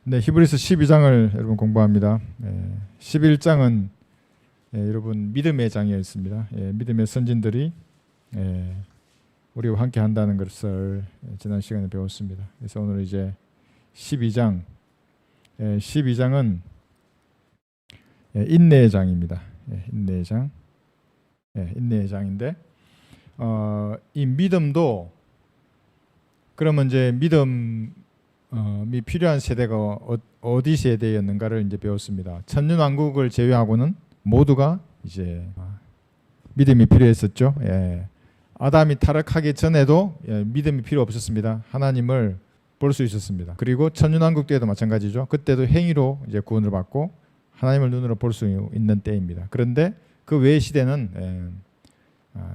네, 히브리서 12장을 여러분 공부합니다. 11장은 여러분 믿음의 장이었습니다. 믿음의 선진들이 우리와 함께 한다는 것을 지난 시간에 배웠습니다. 그래서 오늘 이제 12장, 12장은 인내의 장입니다. 인내의 장, 인내의 장인데 이 믿음도 그러면 이제 믿음이 필요한 세대가 어디 세대였는가를 이제 배웠습니다. 천년왕국을 제외하고는 모두가 이제 믿음이 필요했었죠. 아담이 타락하기 전에도 믿음이 필요 없었습니다. 하나님을 볼 수 있었습니다. 그리고 천년왕국 때도 마찬가지죠. 그때도 행위로 이제 구원을 받고 하나님을 눈으로 볼 수 있는 때입니다. 그런데 그 외의 시대는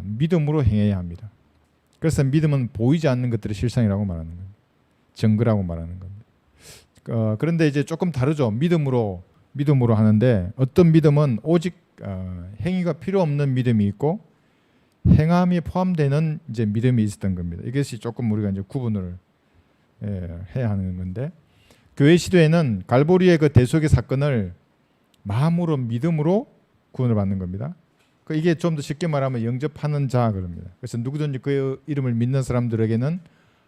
믿음으로 행해야 합니다. 그래서 믿음은 보이지 않는 것들의 실상이라고 말하는 겁니다. 증거라고 말하는 겁니다. 그런데 이제 조금 다르죠. 믿음으로 하는데 어떤 믿음은 오직 행위가 필요 없는 믿음이 있고 행함이 포함되는 이제 믿음이 있었던 겁니다. 이것이 조금 우리가 이제 구분을 해야 하는 건데, 교회 시대에는 갈보리의 그 대속의 사건을 마음으로 믿음으로 구원을 받는 겁니다. 이게 좀 더 쉽게 말하면 영접하는 자 그럽니다. 그래서 누구든지 그 이름을 믿는 사람들에게는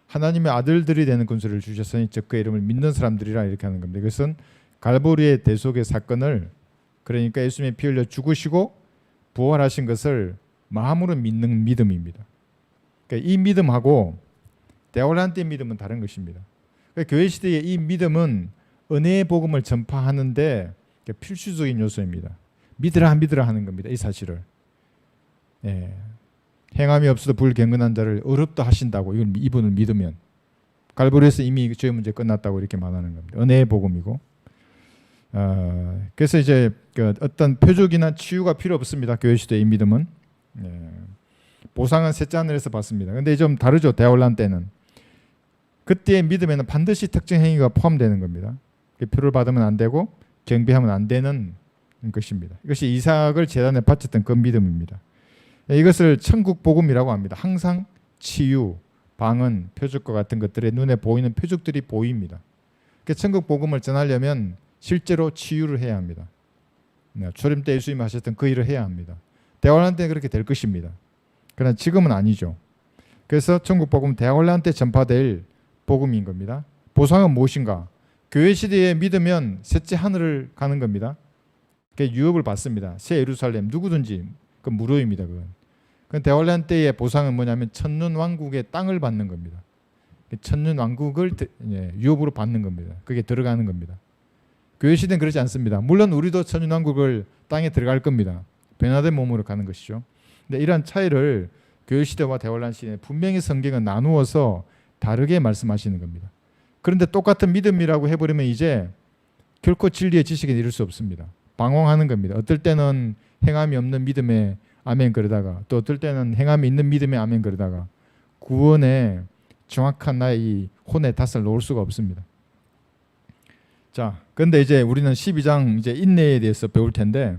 하나님의 아들들이 되는 권세를 주셨으니 즉 그 이름을 믿는 사람들이라 이렇게 하는 겁니다. 이것은 갈보리의 대속의 사건을, 그러니까 예수님의 피 흘려 죽으시고 부활하신 것을 마음으로 믿는 믿음입니다. 그러니까 이 믿음하고 대환란 때 믿음은 다른 것입니다. 그러니까 교회 시대의 이 믿음은 은혜의 복음을 전파하는데 필수적인 요소입니다. 믿으라 하는 겁니다. 이 사실을. 행함이 없어도 불경건한 자를 어렵다 하신다고 이분을 믿으면 갈보리에서 이미 죄 문제 끝났다고 이렇게 말하는 겁니다. 은혜의 복음이고. 그래서 이제 어떤 표적이나 치유가 필요 없습니다. 교회 시대의 이 믿음은. 보상은 셋째 하늘에서 받습니다. 근데 좀 다르죠. 대환란 때는. 그때의 믿음에는 반드시 특정 행위가 포함되는 겁니다. 표를 받으면 안 되고 경배하면 안 되는 것입니다. 이것이 이삭을 제단에 바쳤던 그 믿음입니다. 이것을 천국 복음이라고 합니다. 항상 치유, 방언, 표적과 같은 것들의 눈에 보이는 표적들이 보입니다. 천국 복음을 전하려면 실제로 치유를 해야 합니다. 초림 때 예수님이 하셨던 그 일을 해야 합니다. 대환란 때 그렇게 될 것입니다. 그러나 지금은 아니죠. 그래서 천국 복음 대환란 때 전파될 복음인 겁니다. 보상은 무엇인가? 교회 시대에 믿으면 셋째 하늘을 가는 겁니다. 유업을 받습니다. 새 예루살렘 누구든지 그 무료입니다. 그건 대환란 때의 보상은 뭐냐면 천년왕국의 땅을 받는 겁니다. 천년왕국을 유업으로 받는 겁니다. 그게 들어가는 겁니다. 교회 시대는 그렇지 않습니다. 물론 우리도 천년왕국을 땅에 들어갈 겁니다. 변화된 몸으로 가는 것이죠. 근데 이러한 차이를 교회 시대와 대환란 시대에 분명히 성경은 나누어서 다르게 말씀하시는 겁니다. 그런데 똑같은 믿음이라고 해버리면 이제 결코 진리의 지식에 이를 수 없습니다. 방황하는 겁니다. 어떨 때는 행함이 없는 믿음에 아멘 그러다가 또 어떨 때는 행함이 있는 믿음에 아멘 그러다가 구원에 정확한 나의 이 혼의 닷을 놓을 수가 없습니다. 자, 그런데 이제 우리는 12장 이제 인내에 대해서 배울 텐데,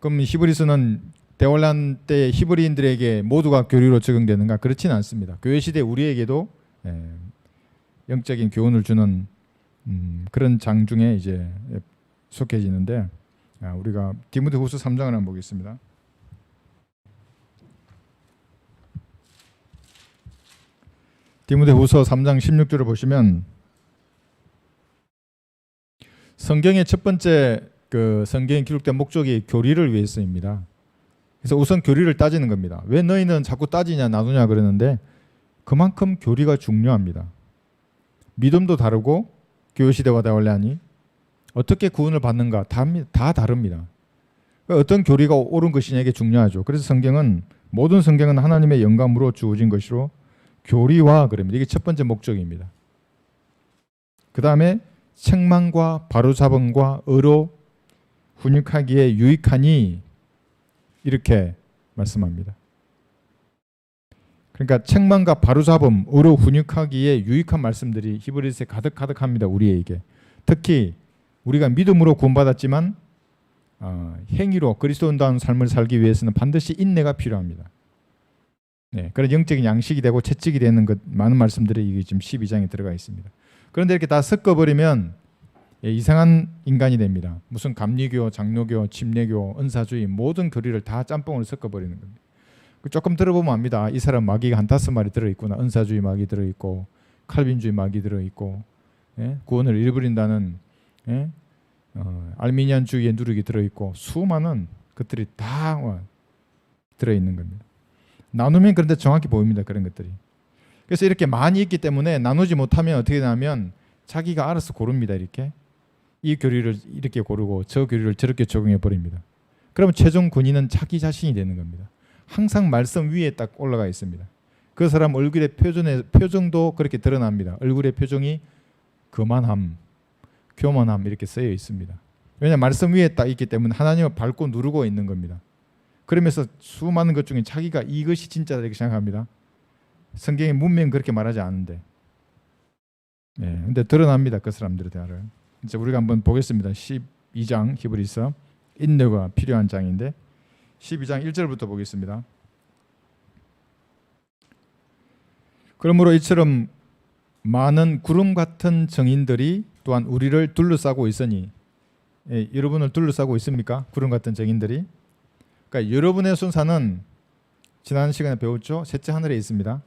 그럼 히브리서는 대환란 때 히브리인들에게 모두가 교리로 적용되는가? 그렇지는 않습니다. 교회 시대 우리에게도 영적인 교훈을 주는 그런 장 중에 이제 속해지는데, 우리가 디모데후서 3장을 한번 보겠습니다. 디모데후서 3장 16절을 보시면 성경의 첫 번째 성경에 기록된 목적이 교리를 위해서입니다. 그래서 우선 교리를 따지는 겁니다. 왜 너희는 자꾸 따지냐 나누냐 그러는데 그만큼 교리가 중요합니다. 믿음도 다르고 교회 시대와 대환란이 어떻게 구원을 받는가 다 다릅니다. 어떤 교리가 옳은 것이냐 이게 중요하죠. 그래서 모든 성경은 하나님의 영감으로 주어진 것으로 교리와 그럽니다. 이게 첫 번째 목적입니다. 그 다음에 책망과 바로잡음과 의로 훈육하기에 유익하니 이렇게 말씀합니다. 그러니까 책망과 바로잡음, 의로 훈육하기에 유익한 말씀들이 히브리서에 가득합니다. 우리에게. 특히 우리가 믿음으로 구원받았지만 행위로 그리스도인다운 삶을 살기 위해서는 반드시 인내가 필요합니다. 그런 영적인 양식이 되고 채찍이 되는 것 많은 말씀들이 이게 지금 12장에 들어가 있습니다. 그런데 이렇게 다 섞어버리면 이상한 인간이 됩니다. 무슨 감리교, 장로교, 침례교, 은사주의 모든 교리를 다 짬뽕으로 섞어버리는 겁니다. 조금 들어보면 압니다. 이 사람 마귀가 한 5마리 들어있구나. 은사주의 마귀 들어있고 칼빈주의 마귀 들어있고 구원을 잃어버린다는 알미니안주의의 누룩이 들어있고 수많은 것들이 다 들어있는 겁니다. 나누면 그런데 정확히 보입니다. 그런 것들이. 그래서 이렇게 많이 있기 때문에 나누지 못하면 어떻게 되냐면 자기가 알아서 고릅니다. 이렇게 이 교리를 이렇게 고르고 저 교리를 저렇게 적용해 버립니다. 그러면 최종 군인은 자기 자신이 되는 겁니다. 항상 말씀 위에 딱 올라가 있습니다. 그 사람 얼굴의 표정도 그렇게 드러납니다. 얼굴의 표정이 거만함, 교만함 이렇게 쓰여 있습니다. 왜냐하면 말씀 위에 딱 있기 때문에 하나님을 밟고 누르고 있는 겁니다. 그러면서 수많은 것 중에 자기가 이것이 진짜다 이렇게 생각합니다. 성경의 문맥은 그렇게 말하지 않는데, 근데 드러납니다. 그 사람들의 대화를. 이제 우리가 한번 보겠습니다. 12장 히브리서 인내가 필요한 장인데 12장 1절부터 보겠습니다. 그러므로 이처럼 많은 구름 같은 증인들이 또한 우리를 둘러싸고 있으니 여러분을 둘러싸고 있습니까? 구름 같은 증인들이. 그러니까 여러분의 손사는 지난 시간에 배웠죠. 셋째 하늘에 있습니다.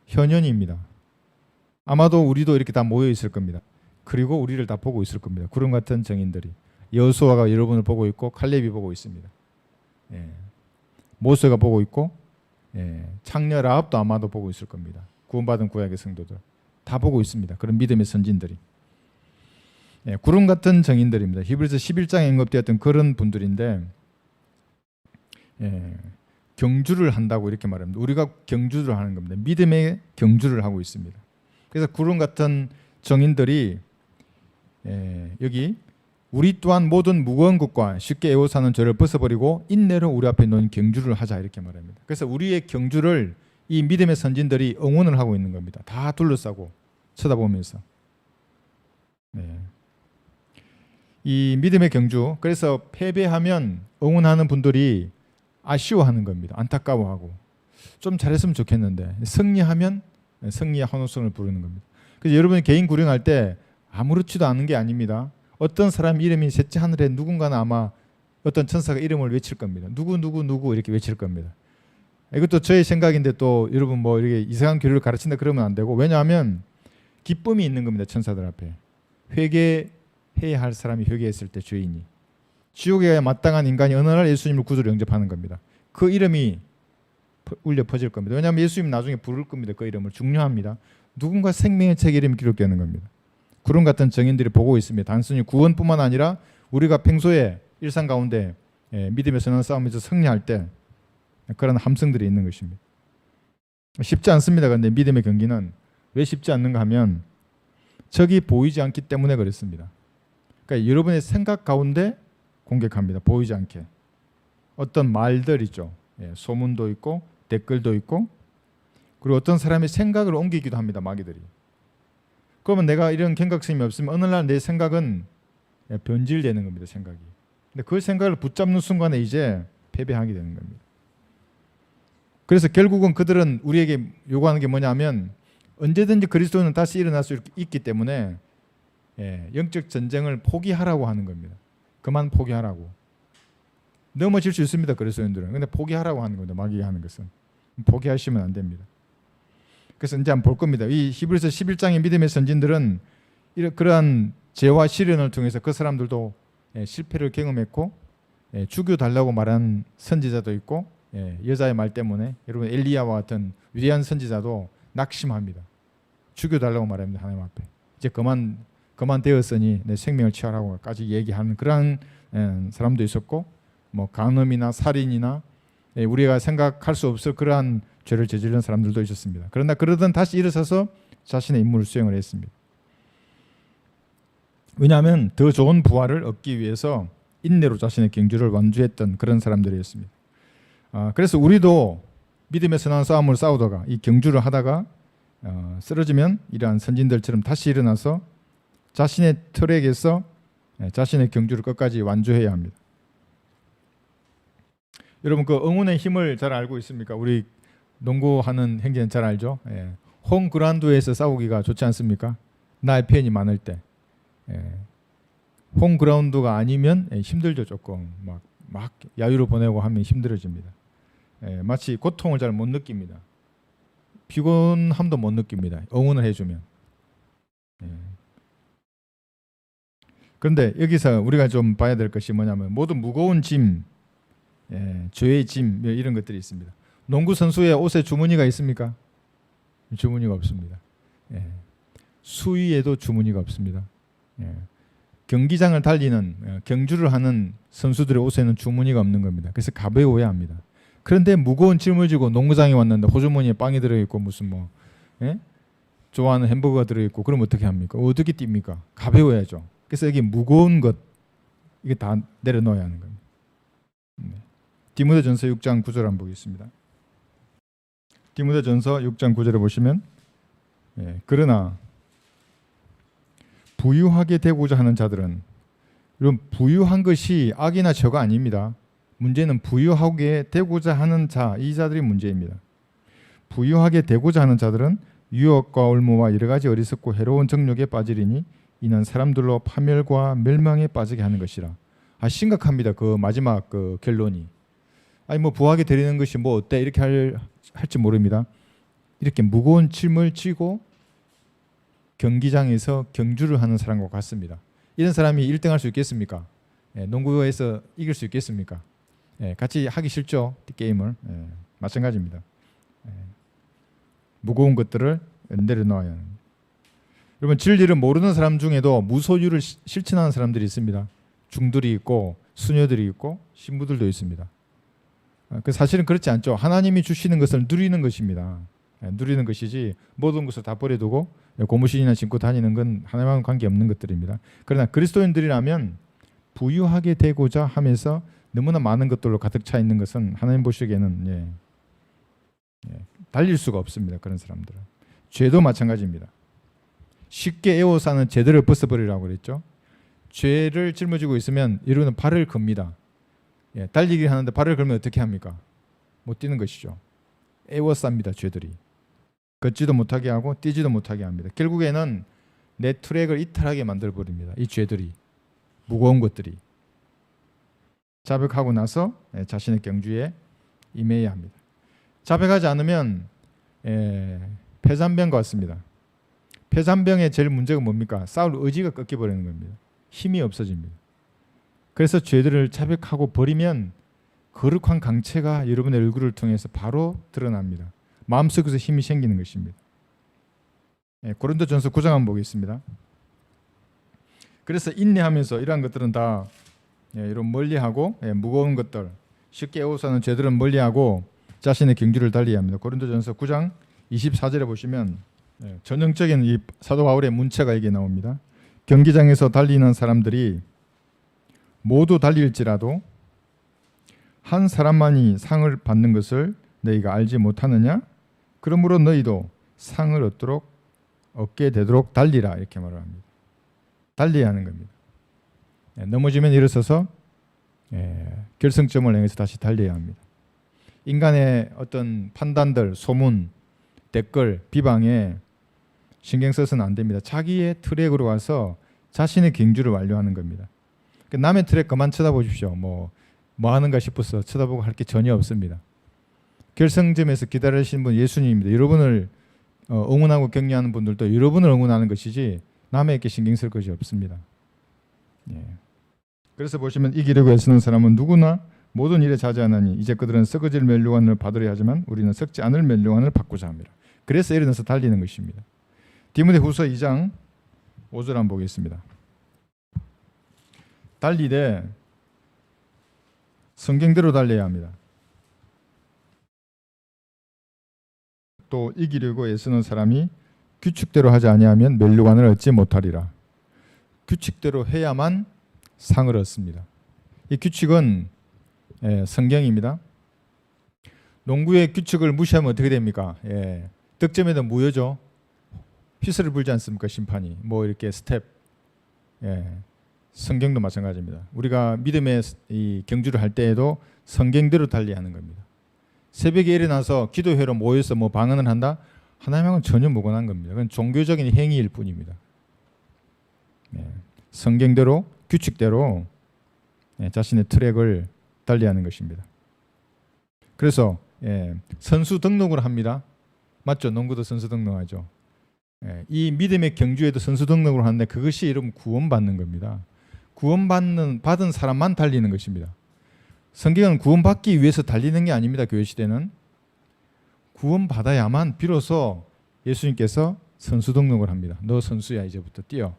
현현입니다. 아마도 우리도 이렇게 다 모여 있을 겁니다. 그리고 우리를 다 보고 있을 겁니다. 구름 같은 증인들이. 여호수아가 여러분을 보고 있고 칼렙이 보고 있습니다. 모세가 보고 있고 창녀 라합도 아마도 보고 있을 겁니다. 구원받은 구약의 성도들 다 보고 있습니다. 그런 믿음의 선진들이. 구름 같은 증인들입니다. 히브리서 11장에 언급되었던 그런 분들인데 경주를 한다고 이렇게 말합니다. 우리가 경주를 하는 겁니다. 믿음의 경주를 하고 있습니다. 그래서 구름 같은 증인들이 여기 우리 또한 모든 무거운 것과 쉽게 애워사는 죄를 벗어버리고 인내로 우리 앞에 놓은 경주를 하자 이렇게 말합니다. 그래서 우리의 경주를 이 믿음의 선진들이 응원을 하고 있는 겁니다. 다 둘러싸고 쳐다보면서. 이 믿음의 경주, 그래서 패배하면 응원하는 분들이 아쉬워하는 겁니다. 안타까워하고 좀 잘했으면 좋겠는데 승리하면 승리의 환호성을 부르는 겁니다. 그래서 여러분이 개인 구령할 때 아무렇지도 않은 게 아닙니다. 어떤 사람 이름이 셋째 하늘에 누군가는 아마 어떤 천사가 이름을 외칠 겁니다. 누구 이렇게 외칠 겁니다. 이것도 저의 생각인데 또 여러분 뭐 이렇게 이상한 교리를 가르친다 그러면 안 되고, 왜냐하면 기쁨이 있는 겁니다. 천사들 앞에. 회개해야 할 사람이 회개했을 때 죄인이, 지옥에 가야 마땅한 인간이 어느 날 예수님을 구주로 영접하는 겁니다. 그 이름이 울려 퍼질 겁니다. 왜냐하면 예수님 나중에 부를 겁니다. 그 이름을. 중요합니다. 누군가 생명의 책 이름이 기록되는 겁니다. 구름 같은 증인들이 보고 있습니다. 단순히 구원뿐만 아니라 우리가 평소에 일상 가운데 믿음의 선한 싸움에서 승리할 때 그런 함성들이 있는 것입니다. 쉽지 않습니다. 그런데 믿음의 경기는 왜 쉽지 않는가 하면 적이 보이지 않기 때문에 그렇습니다. 그러니까 여러분의 생각 가운데 공격합니다. 보이지 않게. 어떤 말들 있죠. 소문도 있고 댓글도 있고, 그리고 어떤 사람의 생각을 옮기기도 합니다. 마귀들이. 그러면 내가 이런 경각심이 없으면 어느 날 내 생각은 변질되는 겁니다. 생각이. 근데 그 생각을 붙잡는 순간에 이제 패배하게 되는 겁니다. 그래서 결국은 그들은 우리에게 요구하는 게 뭐냐면 언제든지 그리스도는 다시 일어날 수 있기 때문에 영적 전쟁을 포기하라고 하는 겁니다. 그만 포기하라고. 넘어질 수 있습니다. 그리스도인들은. 근데 포기하라고 하는 겁니다. 마귀가 하는 것은. 포기하시면 안 됩니다. 그래서 이제 한번 볼 겁니다. 이 히브리서 11장의 믿음의 선진들은 그러한 죄와 시련을 통해서 그 사람들도 실패를 경험했고 죽여달라고 말한 선지자도 있고, 여자의 말 때문에 여러분 엘리야와 같은 위대한 선지자도 낙심합니다. 죽여달라고 말합니다. 하나님 앞에. 이제 그만 되었으니 내 생명을 취하라고까지 얘기하는 그러한 사람도 있었고, 뭐 간음이나 살인이나 우리가 생각할 수 없을 그러한 죄를 저지른 사람들도 있었습니다. 그러나 그러던 다시 일어서서 자신의 임무를 수행을 했습니다. 왜냐하면 더 좋은 부활을 얻기 위해서 인내로 자신의 경주를 완주했던 그런 사람들이었습니다. 그래서 우리도 믿음의 선한 싸움을 싸우다가 이 경주를 하다가 쓰러지면 이러한 선진들처럼 다시 일어나서 자신의 트랙에서 자신의 경주를 끝까지 완주해야 합니다. 여러분 그 응원의 힘을 잘 알고 있습니까? 우리 농구하는 행진 잘 알죠? 홈그라운드에서 싸우기가 좋지 않습니까? 나의 팬이 많을 때. 홈그라운드가 아니면 힘들죠. 조금 막 야유로 보내고 하면 힘들어집니다. 마치 고통을 잘 못 느낍니다. 피곤함도 못 느낍니다. 응원을 해주면. 그런데 여기서 우리가 좀 봐야 될 것이 뭐냐면 모든 무거운 짐, 죄의 짐 이런 것들이 있습니다. 농구 선수의 옷에 주머니가 있습니까? 주머니가 없습니다. 수위에도 주머니가 없습니다. 경기장을 달리는 경주를 하는 선수들의 옷에는 주머니가 없는 겁니다. 그래서 가벼워야 합니다. 그런데 무거운 짐을 지고 농구장에 왔는데 호주머니에 빵이 들어있고 무슨 좋아하는 햄버거가 들어있고 그럼 어떻게 합니까? 어떻게 뜁니까? 가벼워야죠. 그래서 여기 무거운 것 이게 다 내려놓아야 하는 겁니다. 디모데전서 6장 9절 한번 보겠습니다. 디모데전서 6장 9절에 보시면 그러나 부유하게 되고자 하는 자들은, 이런 부유한 것이 악이나 죄가 아닙니다. 문제는 부유하게 되고자 하는 자, 이 자들이 문제입니다. 부유하게 되고자 하는 자들은 유혹과 올무와 여러 가지 어리석고 해로운 정욕에 빠지리니 이는 사람들로 파멸과 멸망에 빠지게 하는 것이라. 심각합니다. 그 마지막 그 결론이. 부하게 되리는 것이 뭐 어때 이렇게 할지 모릅니다. 이렇게 무거운 짐을 쥐고 경기장에서 경주를 하는 사람과 같습니다. 이런 사람이 1등할 수 있겠습니까? 농구에서 이길 수 있겠습니까? 같이 하기 싫죠, 게임을. 마찬가지입니다. 무거운 것들을 내려놓아야 합니다. 여러분, 진리를 모르는 사람 중에도 무소유를 실천하는 사람들이 있습니다. 중들이 있고 수녀들이 있고 신부들도 있습니다. 사실은 그렇지 않죠. 하나님이 주시는 것을 누리는 것입니다. 누리는 것이지 모든 것을 다 버려두고 고무신이나 신고 다니는 건 하나님과는 관계없는 것들입니다. 그러나 그리스도인들이라면 부유하게 되고자 하면서 너무나 많은 것들로 가득 차 있는 것은 하나님 보시기에는 달릴 수가 없습니다. 그런 사람들은. 죄도 마찬가지입니다. 쉽게 에워싸는 죄들을 벗어버리라고 그랬죠. 죄를 짊어지고 있으면 이루는 발을 겁니다. 달리기를 하는데 발을 걸면 어떻게 합니까? 못 뛰는 것이죠. 에워쌉니다. 죄들이. 걷지도 못하게 하고 뛰지도 못하게 합니다. 결국에는 내 트랙을 이탈하게 만들어버립니다. 이 죄들이, 무거운 것들이. 자백하고 나서 자신의 경주에 임해야 합니다. 자백하지 않으면 폐잔병과 같습니다. 폐잔병의 제일 문제가 뭡니까? 싸울 의지가 꺾여버리는 겁니다. 힘이 없어집니다. 그래서 죄들을 자백하고 버리면 거룩한 강체가 여러분의 얼굴을 통해서 바로 드러납니다. 마음속에서 힘이 생기는 것입니다. 고린도전서 9장 한번 보겠습니다. 그래서 인내하면서 이러한 것들은 다 이런 멀리하고 무거운 것들, 쉽게 에워싸는 죄들은 멀리하고 자신의 경주를 달리해야 합니다. 고린도전서 9장 24절에 보시면 전형적인 이 사도 바울의 문체가 이게 나옵니다. 경기장에서 달리는 사람들이 모두 달릴지라도 한 사람만이 상을 받는 것을 너희가 알지 못하느냐? 그러므로 너희도 상을 얻게 되도록 달리라, 이렇게 말을 합니다. 달려야 하는 겁니다. 넘어지면 일어서서 결승점을 향해서 다시 달려야 합니다. 인간의 어떤 판단들, 소문, 댓글, 비방에 신경 써서는 안 됩니다. 자기의 트랙으로 와서 자신의 경주를 완료하는 겁니다. 남의 트랙 그만 쳐다보십시오. 뭐 하는가 싶어서 쳐다보고 할 게 전혀 없습니다. 결승점에서 기다리시는 분 예수님입니다. 여러분을 응원하고 격려하는 분들도 여러분을 응원하는 것이지 남에게 신경 쓸 것이 없습니다. 그래서 보시면 이기려고 애쓰는 사람은 누구나 모든 일에 자제하나니 이제 그들은 썩어질 멸류관을 받으려 하지만 우리는 썩지 않을 멸류관을 받고자 합니다. 그래서 일어나서 달리는 것입니다. 디모데후서 2장 5절 한번 보겠습니다. 달리되 성경대로 달려야 합니다. 또 이기려고 애쓰는 사람이 규칙대로 하지 아니하면 멸류관을 얻지 못하리라. 규칙대로 해야만 상을 얻습니다. 이 규칙은 성경입니다. 농구의 규칙을 무시하면 어떻게 됩니까? 득점에도 무효죠. 휘슬을 불지 않습니까? 심판이. 뭐 이렇게 스텝. 성경도 마찬가지입니다. 우리가 믿음의 이 경주를 할 때에도 성경대로 달려야 하는 겁니다. 새벽에 일어나서 기도회로 모여서 뭐 방언을 한다? 하나님하고는 전혀 무관한 겁니다. 그건 종교적인 행위일 뿐입니다. 성경대로 규칙대로 자신의 트랙을 달리하는 것입니다. 그래서 선수 등록을 합니다. 맞죠? 농구도 선수 등록하죠. 이 믿음의 경주에도 선수 등록을 하는데 그것이 이름 구원받는 겁니다. 받은 사람만 달리는 것입니다. 성경은 구원받기 위해서 달리는 게 아닙니다. 교회 시대는 구원받아야만 비로소 예수님께서 선수 등록을 합니다. 너 선수야, 이제부터 뛰어.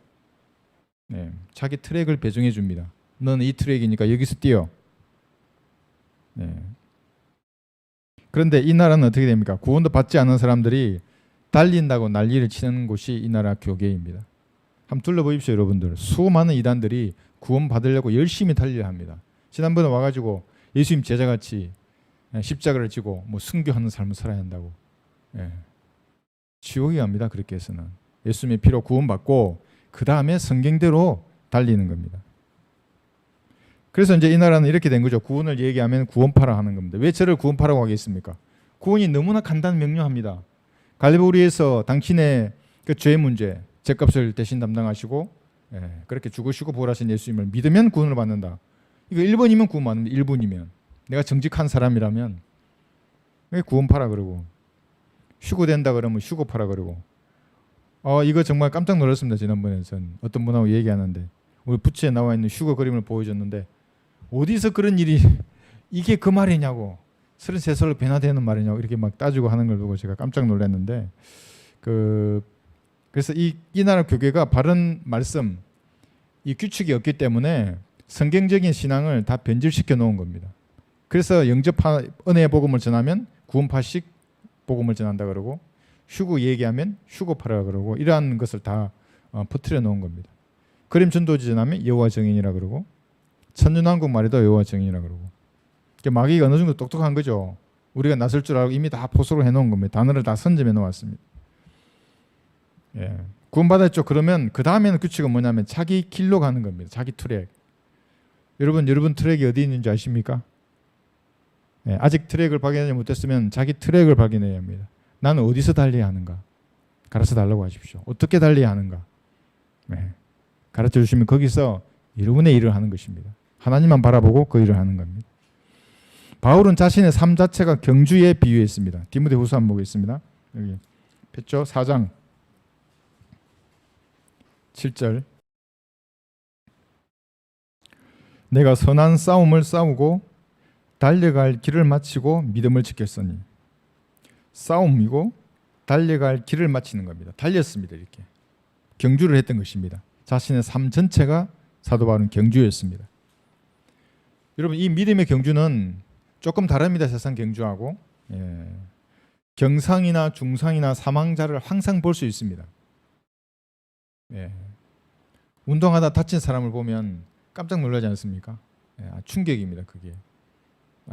자기 트랙을 배정해 줍니다. 너는 이 트랙이니까 여기서 뛰어. 그런데 이 나라는 어떻게 됩니까? 구원도 받지 않은 사람들이 달린다고 난리를 치는 곳이 이 나라 교계입니다. 한번 둘러보십시오, 여러분들. 수많은 이단들이 구원 받으려고 열심히 달려야 합니다. 지난번에 와가지고 예수님 제자같이 십자가를 지고 뭐 순교하는 삶을 살아야 한다고. 지옥이 갑니다. 그렇게 해서는 예수님의 피로 구원받고 그 다음에 성경대로 달리는 겁니다. 그래서 이제 이 나라는 이렇게 된 거죠. 구원을 얘기하면 구원파라 하는 겁니다. 왜 저를 구원파라고 하겠습니까? 구원이 너무나 간단 명료합니다. 갈보리에서 당신의 그 죄 문제, 죄값을 대신 담당하시고 그렇게 죽으시고 부활하신 예수님을 믿으면 구원을 받는다. 이거 1번이면 구원 받는다. 1번이면 내가 정직한 사람이라면 왜 구원파라 그러고 휴고된다 그러면 휴고파라 그러고 이거 정말 깜짝 놀랐습니다. 지난번에 전 어떤 분하고 얘기하는데 우리 부츠에 나와 있는 휴거 그림을 보여줬는데 어디서 그런 일이 이게 그 말이냐고 33살로 변화되는 말이냐고 이렇게 막 따지고 하는 걸 보고 제가 깜짝 놀랐는데 그래서 이 나라 교계가 바른 말씀 이 규칙이 없기 때문에 성경적인 신앙을 다 변질시켜 놓은 겁니다. 그래서 영접파 은혜의 복음을 전하면 구원파식 복음을 전한다 그러고 휴고 얘기하면 휴고파라 그러고 이러한 것을 다 퍼뜨려 놓은 겁니다. 그림 전도지 전하면 여호와 증인이라 그러고 천년왕국 말에도 여호와 증인이라 그러고 마귀가 어느 정도 똑똑한 거죠. 우리가 나설 줄 알고 이미 다 포소로 해놓은 겁니다. 단어를 다 선점해 놓았습니다. 구원받았죠. 그러면 그 다음에는 규칙은 뭐냐면 자기 길로 가는 겁니다. 자기 트랙. 여러분 트랙이 어디 있는지 아십니까? 아직 트랙을 발견하지 못했으면 자기 트랙을 발견해야 합니다. 나는 어디서 달려야 하는가? 가르쳐 달라고 하십시오. 어떻게 달려야 하는가? 가르쳐 주시면 거기서 여러분의 일을 하는 것입니다. 하나님만 바라보고 그 일을 하는 겁니다. 바울은 자신의 삶 자체가 경주에 비유했습니다. 디모데후서 한번 보겠습니다. 여기 폈죠? 4장 7절. 내가 선한 싸움을 싸우고 달려갈 길을 마치고 믿음을 지켰으니. 싸움이고 달려갈 길을 마치는 겁니다. 달렸습니다. 이렇게 경주를 했던 것입니다. 자신의 삶 전체가 사도 바울은 경주였습니다. 여러분 이 믿음의 경주는 조금 다릅니다. 세상 경주하고. 경상이나 중상이나 사망자를 항상 볼 수 있습니다. 운동하다 다친 사람을 보면 깜짝 놀라지 않습니까? 충격입니다. 그게.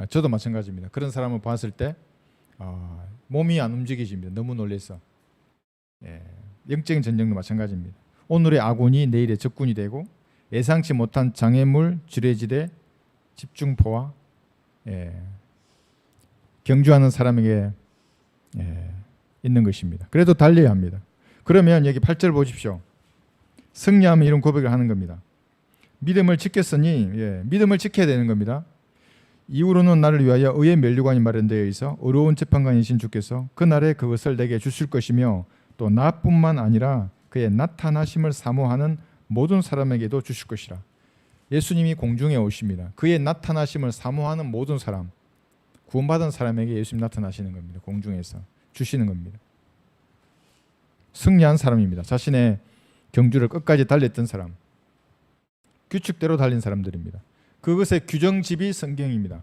저도 마찬가지입니다. 그런 사람을 봤을 때 몸이 안 움직여집니다. 너무 놀라서. 영적인 전쟁도 마찬가지입니다. 오늘의 아군이 내일의 적군이 되고 예상치 못한 장애물, 지뢰지대, 집중포화 경주하는 사람에게 있는 것입니다. 그래도 달려야 합니다. 그러면 여기 8절 보십시오. 승리하면 이런 고백을 하는 겁니다. 믿음을 지켰으니 믿음을 지켜야 되는 겁니다. 이후로는 나를 위하여 의의 면류관이 마련되어 있어 어려운 재판관이신 주께서 그날에 그것을 내게 주실 것이며 또 나뿐만 아니라 그의 나타나심을 사모하는 모든 사람에게도 주실 것이라. 예수님이 공중에 오십니다. 그의 나타나심을 사모하는 모든 사람, 구원받은 사람에게 예수님 나타나시는 겁니다. 공중에서 주시는 겁니다. 승리한 사람입니다. 자신의 경주를 끝까지 달렸던 사람, 규칙대로 달린 사람들입니다. 그것의 규정집이 성경입니다.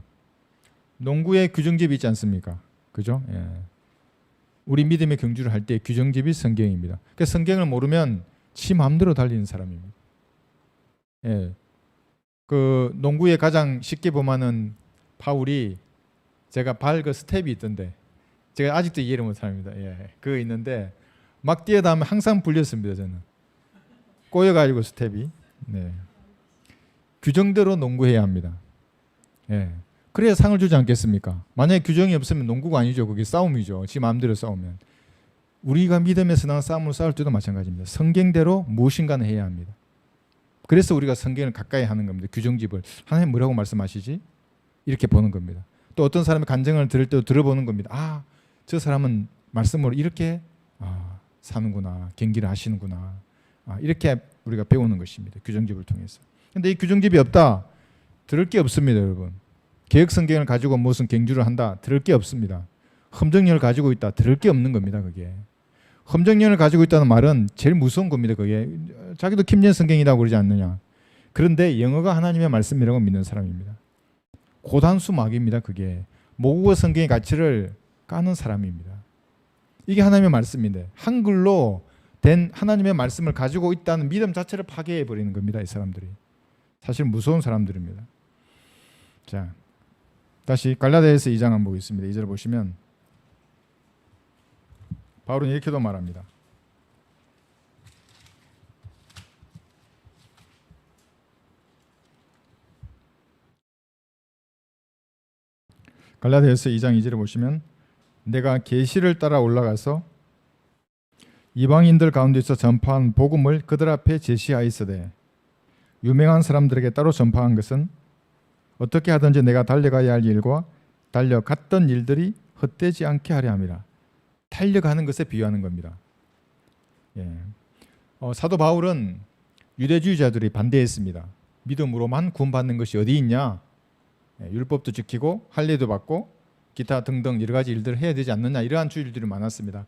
농구에 규정집이 있지 않습니까? 그죠? 우리 믿음의 경주를 할 때 규정집이 성경입니다. 그러니까 성경을 모르면 지 마음대로 달리는 사람입니다. 그 농구에 가장 쉽게 보면은 파울이 제가 발 그 스텝이 있던데 제가 아직도 이해를 못합니다. 그거 있는데 막 뛰어다 하면 항상 불렸습니다. 저는 꼬여가지고 스텝이. 규정대로 농구해야 합니다. 그래야 상을 주지 않겠습니까? 만약에 규정이 없으면 농구가 아니죠. 그게 싸움이죠. 지 마음대로 싸우면. 우리가 믿음에서 난 싸움을 싸울 때도 마찬가지입니다. 성경대로 무엇인가는 해야 합니다. 그래서 우리가 성경을 가까이 하는 겁니다. 규정집을. 하나님 뭐라고 말씀하시지? 이렇게 보는 겁니다. 또 어떤 사람의 간증을 들을 때도 들어보는 겁니다. 아, 저 사람은 말씀으로 이렇게 사는구나. 경기를 하시는구나. 이렇게 우리가 배우는 것입니다. 규정집을 통해서. 근데 이 규정집이 없다. 들을 게 없습니다, 여러분. 개혁 성경을 가지고 무슨 경주를 한다. 들을 게 없습니다. 험정령을 가지고 있다. 들을 게 없는 겁니다, 그게. 험정령을 가지고 있다는 말은 제일 무서운 겁니다, 그게. 자기도 김전 성경이라고 그러지 않느냐. 그런데 영어가 하나님의 말씀이라고 믿는 사람입니다. 고단수 마귀입니다, 그게. 모국어 성경의 가치를 까는 사람입니다. 이게 하나님의 말씀인데 한글로 된 하나님의 말씀을 가지고 있다는 믿음 자체를 파괴해 버리는 겁니다, 이 사람들이. 사실 무서운 사람들입니다. 자, 다시 갈라디아서 2장 한번 보겠습니다. 2절 보시면 바울은 이렇게도 말합니다. 갈라디아서 2장 2절에 보시면 내가 계시를 따라 올라가서 이방인들 가운데서 전파한 복음을 그들 앞에 제시하였으되 유명한 사람들에게 따로 전파한 것은 어떻게 하든지 내가 달려가야 할 일과 달려갔던 일들이 헛되지 않게 하려 함이라. 달려가는 것에 비유하는 겁니다. 예. 사도 바울은 유대주의자들이 반대했습니다. 믿음으로만 구원받는 것이 어디 있냐? 예, 율법도 지키고 할례도 받고 기타 등등 여러 가지 일들을 해야 되지 않느냐, 이러한 주의들이 많았습니다.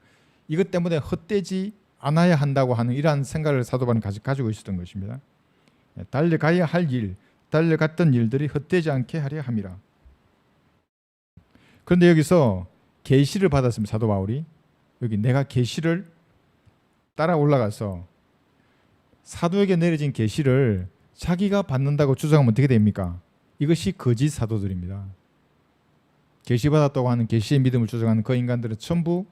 이것 때문에 헛되지 않아야 한다고 하는 이러한 생각을 사도 바울은 가지고 있었던 것입니다. 예, 달려가야 할 일, 달려갔던 일들이 헛되지 않게 하려 함이라. 그런데 여기서 계시를 받았습니다. 사도 바울이 여기 내가 계시를 따라 올라가서 사도에게 내려진 계시를 자기가 받는다고 주장하면 어떻게 됩니까? 이것이 거짓 사도들입니다. 계시 받았다고 하는 계시의 믿음을 주장하는 그 인간들은 전부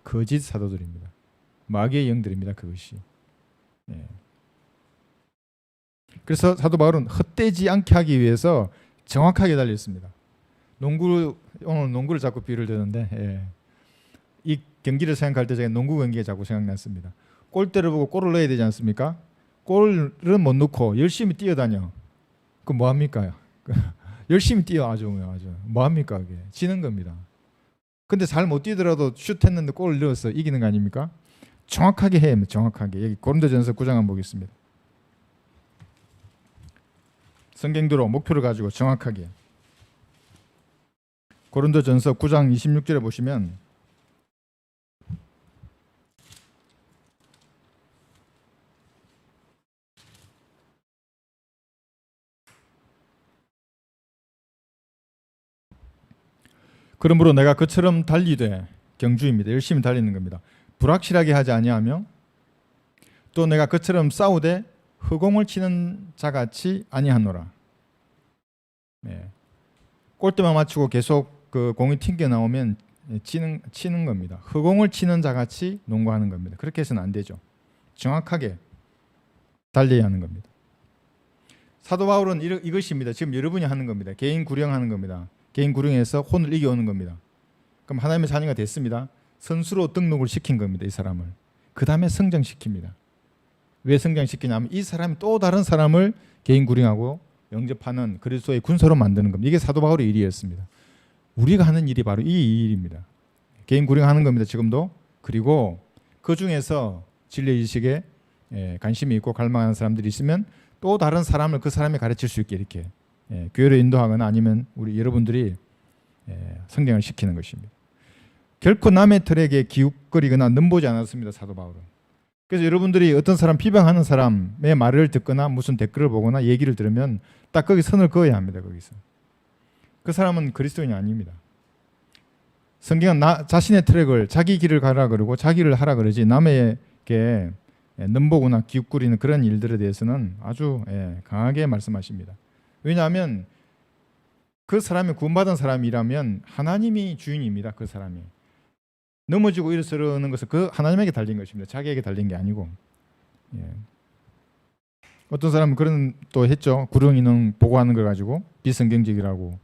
거짓 사도들입니다. 마귀의 영들입니다. 그것이. 예. 그래서 사도 바울은 헛되지 않게 하기 위해서 정확하게 달렸습니다. 오늘 농구를 자꾸 비유를 드는데, 예. 이 경기를 생각할 때 제가 농구 경기가 자꾸 생각났습니다. 골대를 보고 골을 넣어야 되지 않습니까? 골은 못 넣고 열심히 뛰어다녀. 그럼 뭐 합니까? 열심히 뛰어 아주 뭐 합니까? 그게 지는 겁니다. 근데 잘 못 뛰더라도 슛했는데 골을 넣어서 이기는 거 아닙니까? 정확하게 해야 합니다. 정확하게. 여기 고린도전서 9장 한번 보겠습니다. 성경대로 목표를 가지고 정확하게. 고린도전서 9장 26절에 보시면 그러므로 내가 그처럼 달리되, 경주입니다. 열심히 달리는 겁니다. 불확실하게 하지 아니하며 또 내가 그처럼 싸우되 허공을 치는 자같이 아니하노라. 네. 골대만 맞추고 계속 그 공이 튕겨 나오면 치는 겁니다. 허공을 치는 자같이 농구하는 겁니다. 그렇게 해서는 안 되죠. 정확하게 달려야 하는 겁니다. 사도 바울은 이것입니다. 지금 여러분이 하는 겁니다. 개인 구령하는 겁니다. 개인 구령에서 혼을 이겨오는 겁니다. 그럼 하나님의 자녀가 됐습니다. 선수로 등록을 시킨 겁니다. 이 사람을. 그 다음에 성장시킵니다. 왜 성장시키냐면 이 사람이 또 다른 사람을 개인 구령하고 영접하는 그리스도의 군사로 만드는 겁니다. 이게 사도 바울의 일이었습니다. 우리가 하는 일이 바로 이 일입니다. 개인 구령하는 겁니다. 지금도. 그리고 그 중에서 진리의 지식에 관심이 있고 갈망하는 사람들이 있으면 또 다른 사람을 그 사람이 가르칠 수 있게 이렇게 교회를 인도하거나 아니면 우리 여러분들이 성경을 시키는 것입니다. 결코 남의 틀에게 기웃거리거나 넘보지 않았습니다. 사도 바울은. 그래서 여러분들이 어떤 사람 비방하는 사람의 말을 듣거나 무슨 댓글을 보거나 얘기를 들으면 딱 거기 선을 그어야 합니다. 거기서. 그 사람은 그리스도인이 아닙니다. 성경은 자신의 트랙을 자기 길을 가라 그러고 자기를 하라 그러지 남에게 넘보거나 기웃거리는 그런 일들에 대해서는 아주 강하게 말씀하십니다. 왜냐하면 그 사람이 구원받은 사람이라면 하나님이 주인입니다. 그 사람이. 넘어지고 일어서는 것은 그 하나님에게 달린 것입니다. 자기에게 달린 게 아니고. 어떤 사람은 그런 또 했죠. 구령이는 보고하는 걸 가지고 비성경적이라고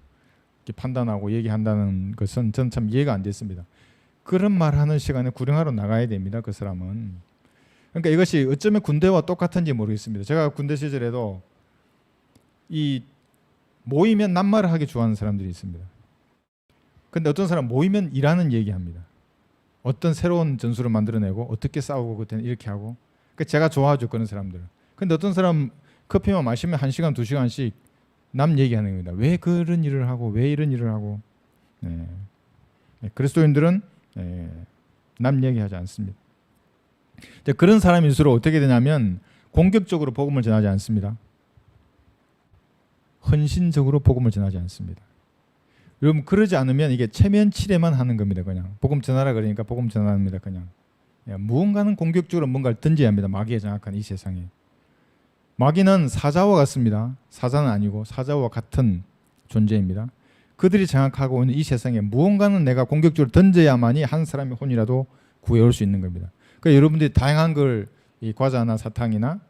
판단하고 얘기한다는 것은 저는 참 이해가 안 됐습니다. 그런 말하는 시간에 구령하러 나가야 됩니다. 그 사람은. 그러니까 이것이 어쩌면 군대와 똑같은지 모르겠습니다. 제가 군대 시절에도 이 모이면 낱말을 하기 좋아하는 사람들이 있습니다. 근데 어떤 사람 모이면 일하는 얘기합니다. 어떤 새로운 전술을 만들어내고 어떻게 싸우고 그때는 이렇게 하고. 그러니까 제가 좋아하죠, 그런 사람들. 근데 어떤 사람 커피만 마시면 1시간, 2시간씩 남 얘기하는 겁니다. 왜 그런 일을 하고 왜 이런 일을 하고. 네. 그리스도인들은 남 얘기하지 않습니다. 그런 사람일수록 어떻게 되냐면 공격적으로 복음을 전하지 않습니다. 헌신적으로 복음을 전하지 않습니다. 여러분 그러지 않으면 이게 체면치레만 하는 겁니다. 그냥 복음 전하라 그러니까 복음 전합니다. 그냥 무언가는 공격적으로 뭔가를 던져야 합니다. 마귀의 장악한 이 세상에. 마귀는 사자와 같습니다. 사자는 아니고 사자와 같은 존재입니다. 그들이 장악하고 있는 이 세상에 무언가는 내가 공격적으로 던져야만이 한 사람의 혼이라도 구해올 수 있는 겁니다. 그러니까 여러분들이 다양한 걸 이 과자나 사탕이나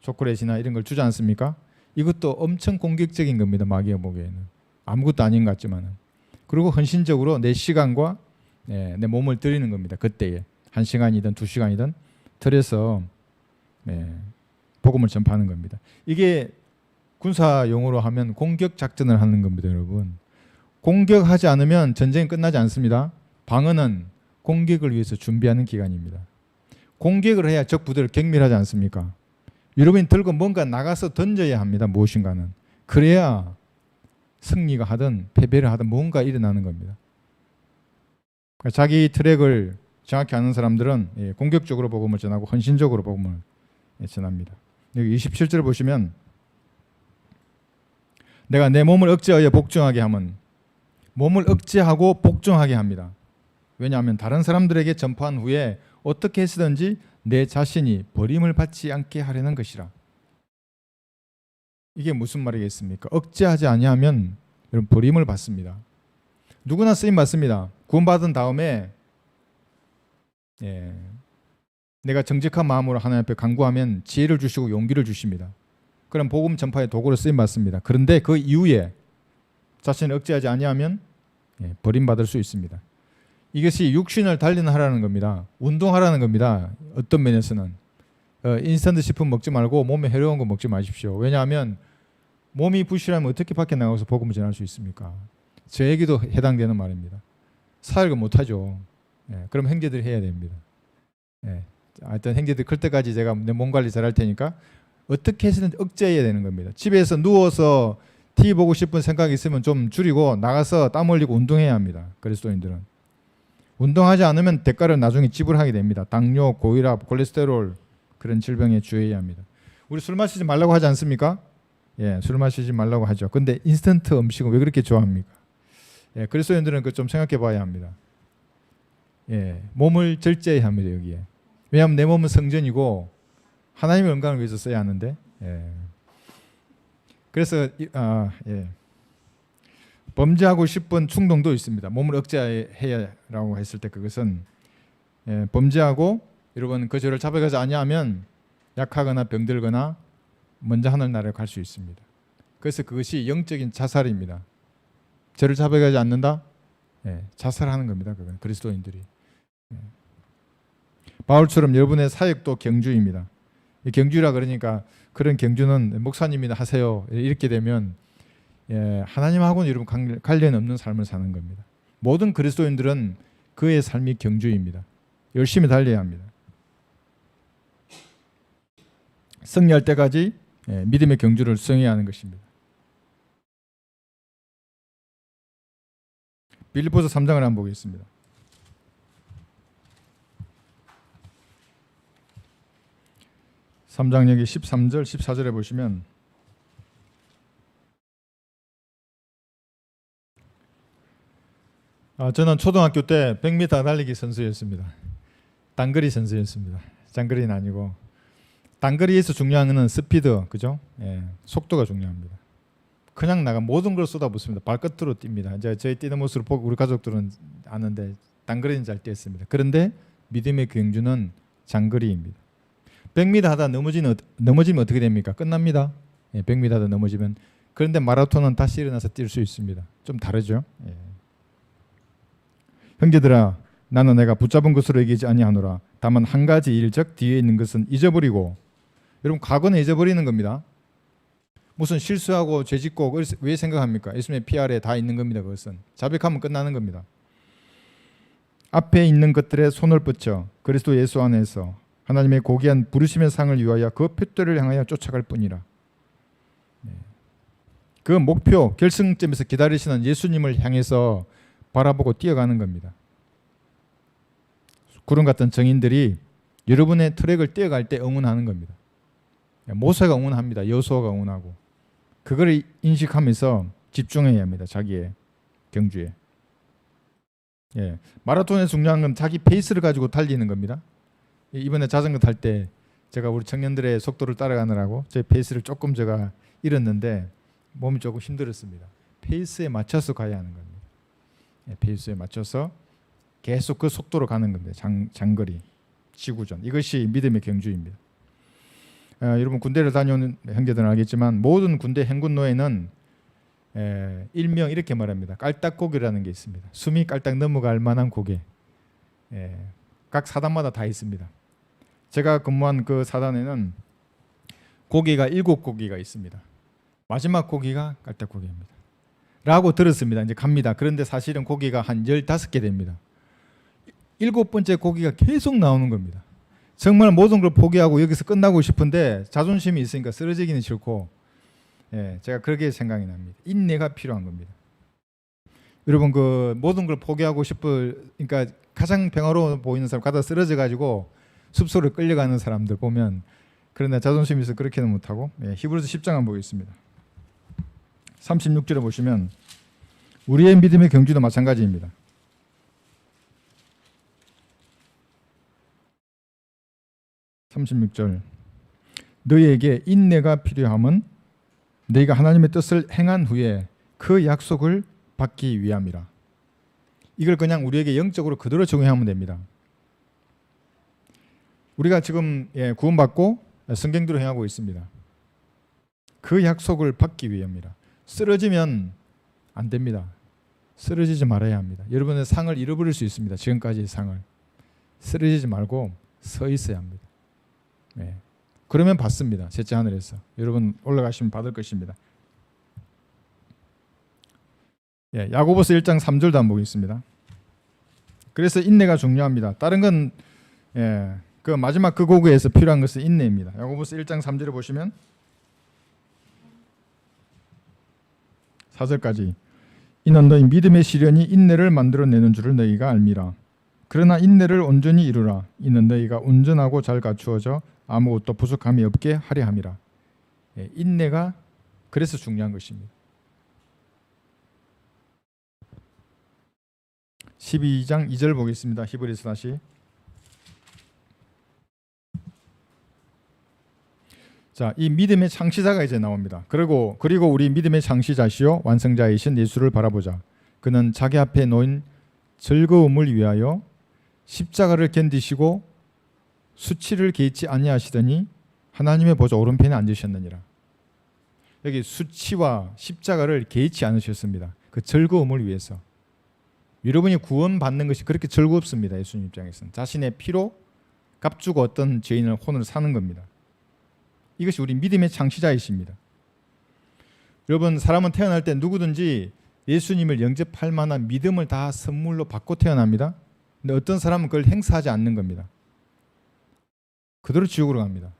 초콜릿이나 이런 걸 주지 않습니까? 이것도 엄청 공격적인 겁니다. 마귀가 보기에는. 아무것도 아닌 것 같지만은. 그리고 헌신적으로 내 시간과 내 몸을 드리는 겁니다. 그때에 1시간이든 2시간이든 들여서 복음을 전파하는 겁니다. 이게 군사 용어로 하면 공격 작전을 하는 겁니다, 여러분. 공격하지 않으면 전쟁이 끝나지 않습니다. 방어는 공격을 위해서 준비하는 기간입니다. 공격을 해야 적 부대를 경멸하지 않습니까? 여러분이 들고 뭔가 나가서 던져야 합니다. 무엇인가는. 그래야 승리가 하든 패배를 하든 뭔가 일어나는 겁니다. 그러니까 자기 트랙을 정확히 아는 사람들은 공격적으로 복음을 전하고 헌신적으로 복음을 전합니다. 여기 27절 보시면 내가 내 몸을 억제하여 복종하게 하면 몸을 억제하고 복종하게 합니다. 왜냐하면 다른 사람들에게 전파한 후에 어떻게 해서든지 내 자신이 버림을 받지 않게 하려는 것이라. 이게 무슨 말이겠습니까? 억제하지 아니하면 여러분 버림을 받습니다. 누구나 쓰임 받습니다. 구원받은 다음에 내가 정직한 마음으로 하나님 앞에 간구하면 지혜를 주시고 용기를 주십니다. 그럼 복음 전파의 도구로 쓰임 받습니다. 그런데 그 이후에 자신을 억제하지 아니하면 버림받을 수 있습니다. 이것이 육신을 단련하라는 겁니다. 운동하라는 겁니다. 어떤 면에서는 인스턴트 식품 먹지 말고 몸에 해로운 거 먹지 마십시오. 왜냐하면 몸이 부실하면 어떻게 밖에 나가서 복음을 전할 수 있습니까? 저에게도 해당되는 말입니다. 사역을 못하죠. 그럼 형제들이 해야 됩니다. 하여튼 형제들 클 때까지 제가 내 몸 관리 잘할 테니까 어떻게 해서든 억제해야 되는 겁니다. 집에서 누워서 TV 보고 싶은 생각이 있으면 좀 줄이고 나가서 땀 흘리고 운동해야 합니다. 그리스도인들은. 운동하지 않으면 대가를 나중에 지불하게 됩니다. 당뇨, 고혈압, 콜레스테롤 그런 질병에 주의해야 합니다. 우리 술 마시지 말라고 하지 않습니까? 술 마시지 말라고 하죠. 근데 인스턴트 음식은 왜 그렇게 좋아합니까? 그리스도인들은 그 좀 생각해 봐야 합니다. 몸을 절제해야 합니다. 여기에. 왜냐하면 내 몸은 성전이고 하나님의 영광을 위해서 써야 하는데 그래서 범죄하고 싶은 충동도 있습니다. 몸을 억제해라라고 했을 때 그것은 범죄하고 여러분 그 죄를 잡아가지 아니하면 약하거나 병들거나 먼저 하늘나라에 갈 수 있습니다. 그래서 그것이 영적인 자살입니다. 죄를 잡아가지 않는다? 자살하는 겁니다. 그건 그리스도인들이. 바울처럼 여러분의 사역도 경주입니다. 경주라 그러니까 그런 경주는 목사님이나 하세요. 이렇게 되면 하나님하고는 여러분 관련 없는 삶을 사는 겁니다. 모든 그리스도인들은 그의 삶이 경주입니다. 열심히 달려야 합니다. 승리할 때까지 믿음의 경주를 수행해야 하는 것입니다. 빌립보서 3장을 한번 보겠습니다. 3장 여기 13절, 14절에 보시면 저는 초등학교 때 100m 달리기 선수였습니다. 단거리 선수였습니다. 장거리는 아니고 단거리에서 중요한 것은 스피드, 그죠? 속도가 중요합니다. 그냥 나가 모든 걸 쏟아붓습니다. 발끝으로 뜁니다. 이제 저희 뛰는 모습을 보고 우리 가족들은 아는데 단거리는 잘 뛰었습니다. 그런데 믿음의 경주는 장거리입니다. 100m 하다 넘어지면 어떻게 됩니까? 끝납니다. 100m 하다 넘어지면. 그런데 마라톤은 다시 일어나서 뛸 수 있습니다. 좀 다르죠? 형제들아, 나는 내가 붙잡은 것으로 여기지 아니하노라. 다만 한 가지 일적 뒤에 있는 것은 잊어버리고. 여러분 과거는 잊어버리는 겁니다. 무슨 실수하고 죄짓고 왜 생각합니까? 예수님의 피 아래 다 있는 겁니다. 그것은 자백하면 끝나는 겁니다. 앞에 있는 것들에 손을 뻗쳐 그리스도 예수 안에서 하나님의 고귀한 부르심의 상을 위하여 그 표대를 향하여 쫓아갈 뿐이라. 그 목표 결승점에서 기다리시는 예수님을 향해서 바라보고 뛰어가는 겁니다. 구름 같은 정인들이 여러분의 트랙을 뛰어갈 때 응원하는 겁니다. 모세가 응원합니다. 여호수아가 응원하고. 그걸 인식하면서 집중해야 합니다. 자기의 경주에. 마라톤의 중요한 건 자기 페이스를 가지고 달리는 겁니다. 이번에 자전거 탈 때 제가 우리 청년들의 속도를 따라가느라고 제 페이스를 조금 제가 잃었는데 몸이 조금 힘들었습니다. 페이스에 맞춰서 가야 하는 겁니다. 페이스에 맞춰서 계속 그 속도로 가는 겁니다. 장거리, 지구전. 이것이 믿음의 경주입니다. 여러분 군대를 다녀오는 형제들은 알겠지만 모든 군대 행군 노예는 일명 이렇게 말합니다. 깔딱고개라는 게 있습니다. 숨이 깔딱 넘어갈 만한 고개. 각 사단마다 다 있습니다. 제가 근무한 그 사단에는 고개가 7고개가 있습니다. 마지막 고개가 깔딱고개입니다. 라고 들었습니다. 이제 갑니다. 그런데 사실은 고개가 한 15개 됩니다. 7번째 고개가 계속 나오는 겁니다. 정말 모든 걸 포기하고 여기서 끝나고 싶은데 자존심이 있으니까 쓰러지기는 싫고, 제가 그렇게 생각이 납니다. 인내가 필요한 겁니다. 여러분 그 모든 걸 포기하고 그러니까 가장 평화로워 보이는 사람 가다 쓰러져 가지고 숲속으로 끌려가는 사람들 보면, 그러나 자존심이 있어 그렇게는 못하고. 히브리서 10장 한번 보겠습니다. 36절에 보시면 우리의 믿음의 경주도 마찬가지입니다. 너희에게 인내가 필요함은 너희가 하나님의 뜻을 행한 후에 그 약속을 받기 위함이라. 이걸 그냥 우리에게 영적으로 그대로 적용하면 됩니다. 우리가 지금 구원받고 성경대로 행하고 있습니다. 그 약속을 받기 위함이라. 쓰러지면 안 됩니다. 쓰러지지 말아야 합니다. 여러분의 상을 잃어버릴 수 있습니다. 지금까지의 상을. 쓰러지지 말고 서 있어야 합니다. 그러면 받습니다. 셋째 하늘에서. 여러분 올라가시면 받을 것입니다. 야고보서 1장 3절도 한번 보겠습니다. 그래서 인내가 중요합니다. 다른 건 그 마지막 그 고개에서 필요한 것은 인내입니다. 야고보서 1장 3절에 보시면 4절까지 이는 너희 믿음의 시련이 인내를 만들어내는 줄을 너희가 알미라. 그러나 인내를 온전히 이루라. 이는 너희가 온전하고 잘 갖추어져 아무것도 부족함이 없게 하려 함이라. 인내가 그래서 중요한 것입니다. 12장 2절 보겠습니다. 히브리서 다시. 자, 이 믿음의 창시자가 이제 나옵니다. 그리고 우리 믿음의 창시자시요 완성자이신 예수를 바라보자. 그는 자기 앞에 놓인 즐거움을 위하여 십자가를 견디시고 수치를 개의치 아니하시더니 하나님의 보좌 오른편에 앉으셨느니라. 여기 수치와 십자가를 개의치 않으셨습니다. 그 즐거움을 위해서. 여러분이 구원받는 것이 그렇게 즐겁습니다. 예수님 입장에서는. 자신의 피로 값주고 어떤 죄인을 혼을 사는 겁니다. 이것이 우리 믿음의 창시자이십니다. 여러분 사람은 태어날 때 누구든지 예수님을 영접할 만한 믿음을 다 선물로 받고 태어납니다. 근데 어떤 사람은 그걸 행사하지 않는 겁니다. 그대로 지옥으로 갑니다.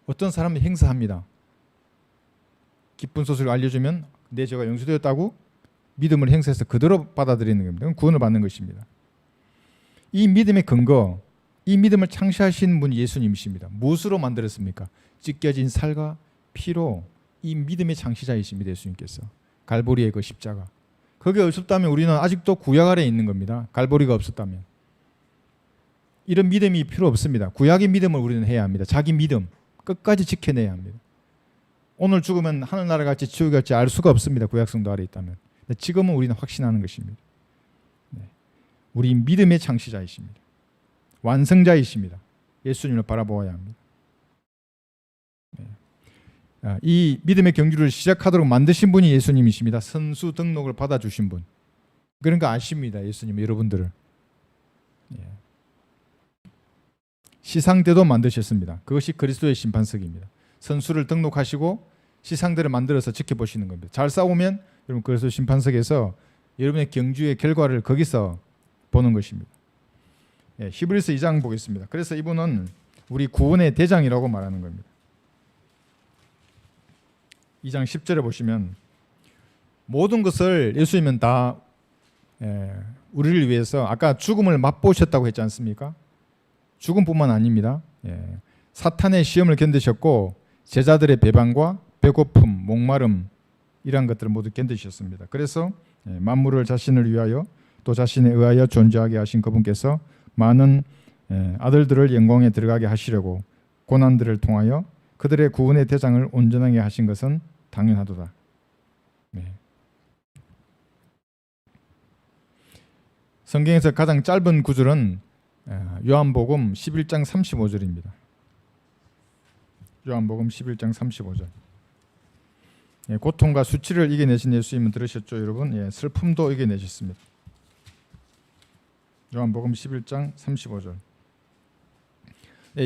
어떤 사람은 행사합니다. 기쁜 소식을 알려주면 내 죄가 용서되었다고 믿음을 행사해서 그대로 받아들이는 겁니다. 그건 구원을 받는 것입니다. 이 믿음의 근거, 이 믿음을 창시하신 분이 예수님이십니다. 무엇으로 만들었습니까? 찢겨진 살과 피로 이 믿음의 창시자이십니다. 예수님께서. 갈보리의 그 십자가. 그게 없었다면 우리는 아직도 구약 아래에 있는 겁니다. 갈보리가 없었다면. 이런 믿음이 필요 없습니다. 구약의 믿음을 우리는 해야 합니다. 자기 믿음 끝까지 지켜내야 합니다. 오늘 죽으면 하늘나라 갈지 지옥 갈지 알 수가 없습니다. 구약성도 아래에 있다면. 지금은 우리는 확신하는 것입니다. 우리 믿음의 창시자이십니다. 완성자이십니다. 예수님을 바라보아야 합니다. 이 믿음의 경주를 시작하도록 만드신 분이 예수님이십니다. 선수 등록을 받아주신 분. 그러니까 아십니다. 예수님 여러분들을. 시상대도 만드셨습니다. 그것이 그리스도의 심판석입니다. 선수를 등록하시고 시상대를 만들어서 지켜보시는 겁니다. 잘 싸우면 여러분 그리스도 심판석에서 여러분의 경주의 결과를 거기서 보는 것입니다. 히브리서 2장 보겠습니다. 그래서 이분은 우리 구원의 대장이라고 말하는 겁니다. 2장 10절에 보시면 모든 것을 예수님은 다 우리를 위해서 아까 죽음을 맛보셨다고 했지 않습니까? 죽음뿐만 아닙니다. 사탄의 시험을 견디셨고 제자들의 배반과 배고픔, 목마름 이러한 것들을 모두 견디셨습니다. 그래서 만물을 자신을 위하여 또 자신에 의하여 존재하게 하신 그분께서 많은 아들들을 영광에 들어가게 하시려고 고난들을 통하여 그들의 구원의 대장을 온전하게 하신 것은 당연하도다. 성경에서 가장 짧은 구절은 요한복음 11장 35절입니다. 요한복음 11장 35절. 고통과 수치를 이겨내신 예수님은 들으셨죠, 여러분? 슬픔도 이겨내셨습니다. 요한복음 11장 35절.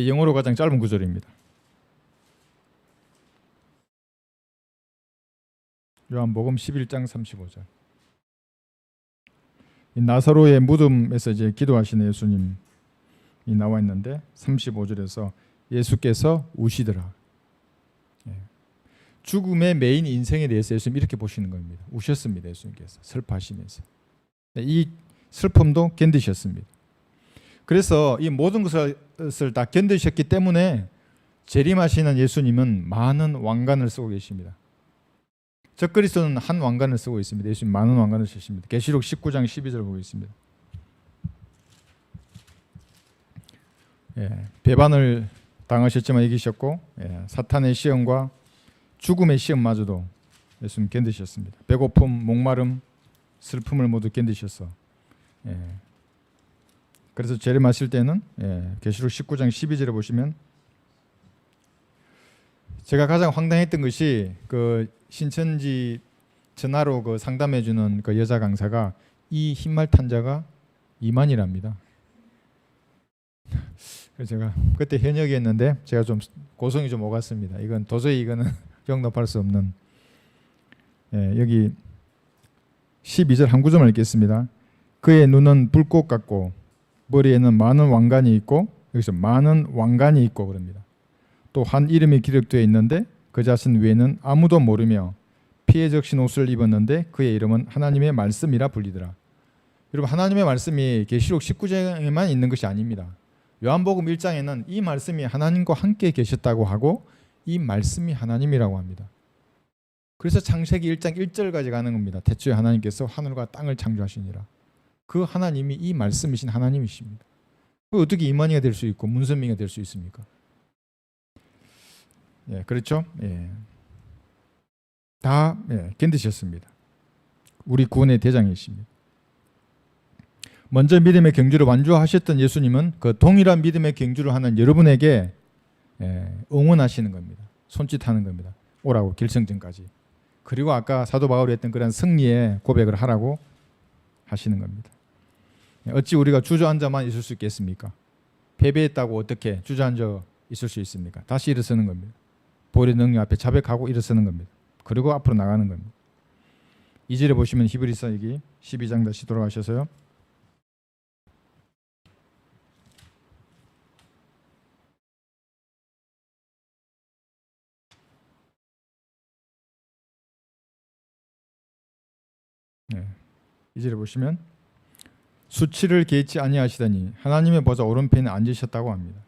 영어로 가장 짧은 구절입니다. 요한복음 11장 35절. 나사로의 무덤에서 이제 기도하시는 예수님이 나와 있는데 35절에서 예수께서 우시더라. 죽음의 메인 인생에 대해서 예수님 이렇게 보시는 겁니다. 우셨습니다. 예수님께서 슬퍼하시면서 이 슬픔도 견디셨습니다. 그래서 이 모든 것을 다 견디셨기 때문에 재림하시는 예수님은 많은 왕관을 쓰고 계십니다. 적그리스도는 한 왕관을 쓰고 있습니다. 예수님 많은 왕관을 쓰십니다. 계시록 19장 12절 보고 있습니다. 배반을 당하셨지만 이기셨고 사탄의 시험과 죽음의 시험마저도 예수님 견디셨습니다. 배고픔, 목마름, 슬픔을 모두 견디셔서 그래서 재림하실 때는 계시록 19장 12절에 보시면 제가 가장 황당했던 것이 그 신천지 전화로 그 상담해주는 그 여자 강사가 이 흰말 탄자가 이만이랍니다. 그래서 제가 그때 현역이었는데 제가 좀 고성이 좀 오갔습니다. 이건 도저히 이거는 용납할 수 없는. 여기 12절 한 구절만 읽겠습니다. 그의 눈은 불꽃 같고 머리에는 많은 왕관이 있고 여기서 많은 왕관이 있고 그럽니다. 또 한 이름이 기록되어 있는데 그 자신 외에는 아무도 모르며 피에 적신 옷을 입었는데 그의 이름은 하나님의 말씀이라 불리더라. 여러분 하나님의 말씀이 계시록 19장에만 있는 것이 아닙니다. 요한복음 1장에는 이 말씀이 하나님과 함께 계셨다고 하고 이 말씀이 하나님이라고 합니다. 그래서 창세기 1장 1절까지 가는 겁니다. 태초에 하나님께서 하늘과 땅을 창조하시니라. 그 하나님이 이 말씀이신 하나님이십니다. 어떻게 이만희가 될 수 있고 문선민이가 될 수 있습니까? 그렇죠? 다 견디셨습니다. 우리 구원의 대장이십니다. 먼저 믿음의 경주를 완주하셨던 예수님은 그 동일한 믿음의 경주를 하는 여러분에게 응원하시는 겁니다. 손짓하는 겁니다. 오라고 결승전까지. 그리고 아까 사도 바울이 했던 그런 승리의 고백을 하라고 하시는 겁니다. 어찌 우리가 주저앉아만 있을 수 있겠습니까? 패배했다고 어떻게 주저앉아 있을 수 있습니까? 다시 일어서는 겁니다. 보혈의 능력 앞에 자백하고 일어서는 겁니다. 그리고 앞으로 나가는 겁니다. 2절에 보시면 히브리서 여기 12장 다시 돌아가셔서요. 이 절에 보시면 수치를 개의치 아니하시더니 하나님의 보좌 오른편에 앉으셨다고 합니다.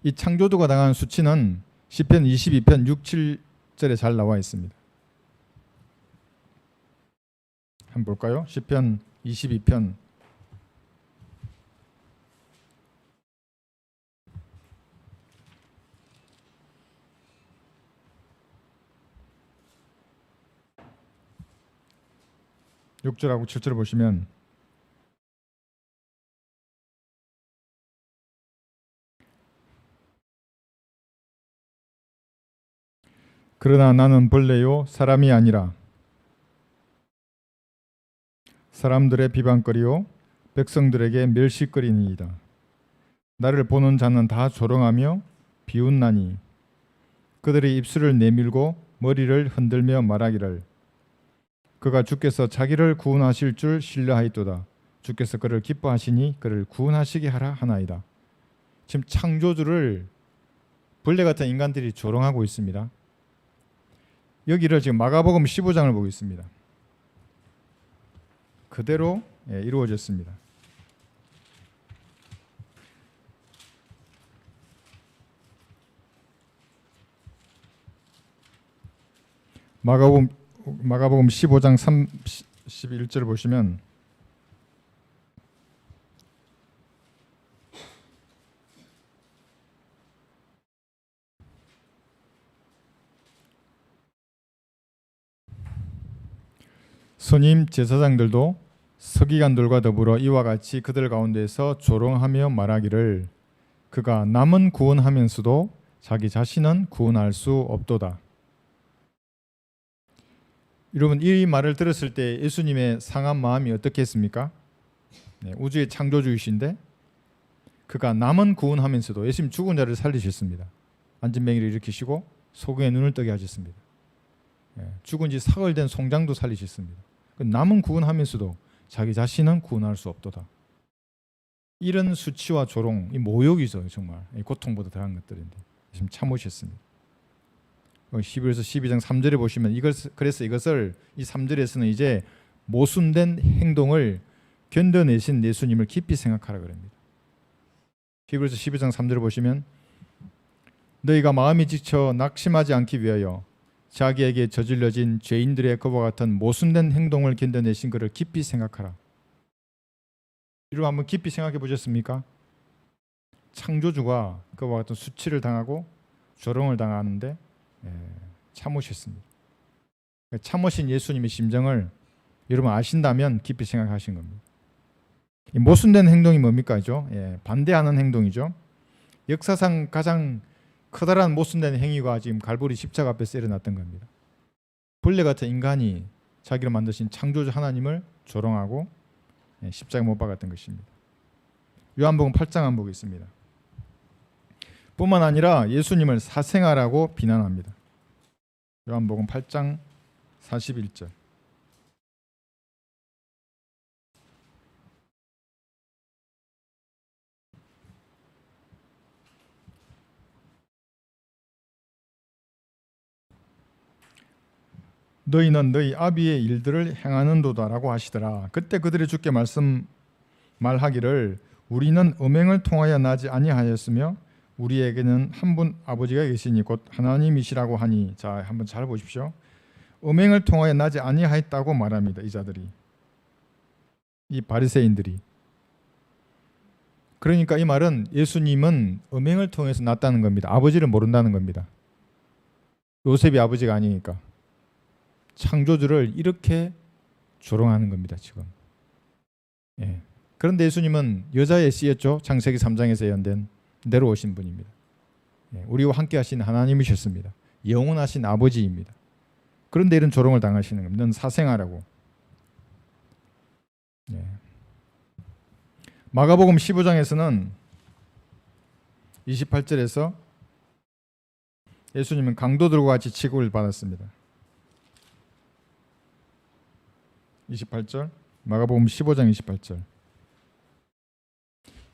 이 창조주가 당한 수치는 시편 22편 6, 7절에 잘 나와 있습니다. 한번 볼까요? 시편 22편 6절하고 7절을 보시면 그러나 나는 벌레요 사람이 아니라 사람들의 비방거리요 백성들에게 멸시거리니이다. 나를 보는 자는 다 조롱하며 비웃나니 그들의 입술을 내밀고 머리를 흔들며 말하기를 그가 주께서 자기를 구원하실 줄 신뢰하였도다. 주께서 그를 기뻐하시니 그를 구원하시게 하라 하나이다. 지금 창조주를 벌레 같은 인간들이 조롱하고 있습니다. 여기를 지금 마가복음 15장을 보고 있습니다. 그대로 이루어졌습니다. 마가복음 15장 31절 보시면 선임 제사장들도 서기관들과 더불어 이와 같이 그들 가운데서 조롱하며 말하기를 그가 남은 구원하면서도 자기 자신은 구원할 수 없도다. 여러분 이 말을 들었을 때 예수님의 상한 마음이 어떻겠습니까? 우주의 창조주이신데 그가 남은 구원하면서도 예수님 죽은 자를 살리셨습니다. 안진뱅이를 일으키시고 소경의 눈을 뜨게 하셨습니다. 죽은 지 사흘 된 송장도 살리셨습니다. 남은 구원하면서도 자기 자신은 구원할 수 없도다. 이런 수치와 조롱, 이 모욕이죠. 정말 고통보다 더한 것들인데 지금 참으셨습니다. 11에서 12장 3절에 보시면 그래서 이것을 이 3절에서는 이제 모순된 행동을 견뎌내신 예수님을 깊이 생각하라 그럽니다. 11에서 12장 3절을 보시면 너희가 마음이 지쳐 낙심하지 않기 위하여 자기에게 저질러진 죄인들의 그와 같은 모순된 행동을 견뎌내신 그를 깊이 생각하라. 이로 한번 깊이 생각해 보셨습니까? 창조주가 그와 같은 수치를 당하고 조롱을 당하는데 참으셨습니다. 참으신 예수님의 심정을 여러분 아신다면 깊이 생각하신 겁니다. 이 모순된 행동이 뭡니까? 반대하는 행동이죠. 역사상 가장 커다란 모순된 행위가 지금 갈보리 십자가 앞에서 일어났던 겁니다. 벌레 같은 인간이 자기를 만드신 창조주 하나님을 조롱하고 십자가에 못 박았던 것입니다. 요한복음 8장 한번 보겠습니다. 뿐만 아니라 예수님을 사생아라고 비난합니다. 요한복음 8장 41절. 너희는 너희 아비의 일들을 행하는도다라고 하시더라. 그때 그들이 주께 말하기를 우리는 음행을 통하여 나지 아니하였으며 우리에게는 한 분 아버지가 계시니 곧 하나님이시라고 하니. 자, 한번 잘 보십시오. 음행을 통하여 나지 아니하였다고 말합니다. 이 자들이, 이 바리새인들이. 그러니까 이 말은 예수님은 음행을 통해서 났다는 겁니다. 아버지를 모른다는 겁니다. 요셉이 아버지가 아니니까. 창조주를 이렇게 조롱하는 겁니다. 지금. 그런데 예수님은 여자의 씨였죠. 창세기 3장에서 예언된 내려오신 분입니다. 우리와 함께 하신 하나님이셨습니다. 영원하신 아버지입니다. 그런데 이런 조롱을 당하시는 겁니다. 넌 사생아라고. 마가복음 15장에서는 28절에서 예수님은 강도들과 같이 취급을 받았습니다. 28절, 마가복음 15장 28절.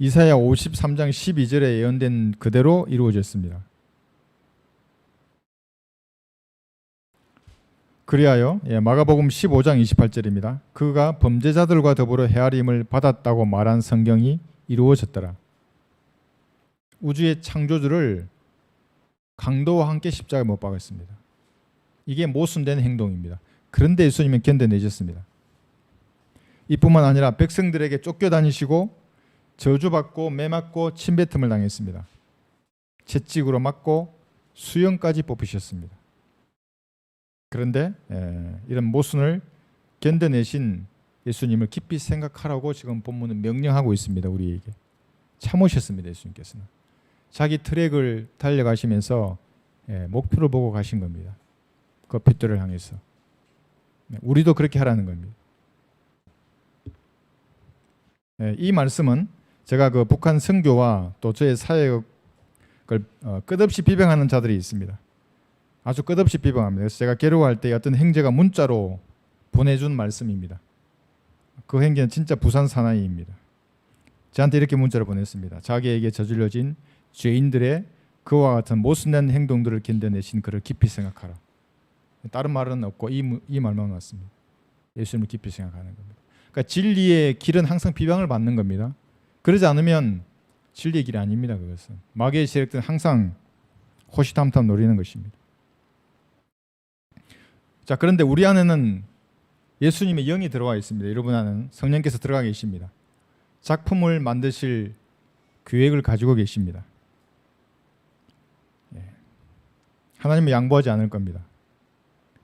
이사야 53장 12절에 예언된 그대로 이루어졌습니다. 그리하여 마가복음 15장 28절입니다. 그가 범죄자들과 더불어 헤아림을 받았다고 말한 성경이 이루어졌더라. 우주의 창조주를 강도와 함께 십자가에 못 박았습니다. 이게 모순된 행동입니다. 그런데 예수님은 견뎌내셨습니다. 이뿐만 아니라 백성들에게 쫓겨다니시고 저주받고 매맞고 침뱉음을 당했습니다. 채찍으로 맞고 수염까지 뽑히셨습니다. 그런데 이런 모순을 견뎌내신 예수님을 깊이 생각하라고 지금 본문은 명령하고 있습니다. 우리에게. 참으셨습니다. 예수님께서는. 자기 트랙을 달려가시면서 목표를 보고 가신 겁니다. 그 핏대를 향해서. 우리도 그렇게 하라는 겁니다. 이 말씀은 제가 그 북한 선교와 또 저의 사역을 끝없이 비방하는 자들이 있습니다. 아주 끝없이 비방합니다. 그래서 제가 괴로워할 때 어떤 형제가 문자로 보내준 말씀입니다. 그 형제는 진짜 부산 사나이입니다. 저한테 이렇게 문자를 보냈습니다. 자기에게 저질러진 죄인들의 그와 같은 모순된 행동들을 견뎌내신 그를 깊이 생각하라. 다른 말은 없고 이 말만 왔습니다. 예수님을 깊이 생각하는 겁니다. 그러니까 진리의 길은 항상 비방을 받는 겁니다. 그러지 않으면 진리의 길이 아닙니다. 그것은 마귀의 세력들은 항상 호시탐탐 노리는 것입니다. 자, 그런데 우리 안에는 예수님의 영이 들어와 있습니다. 여러분 안에는 성령께서 들어가 계십니다. 작품을 만드실 계획을 가지고 계십니다. 하나님은 양보하지 않을 겁니다.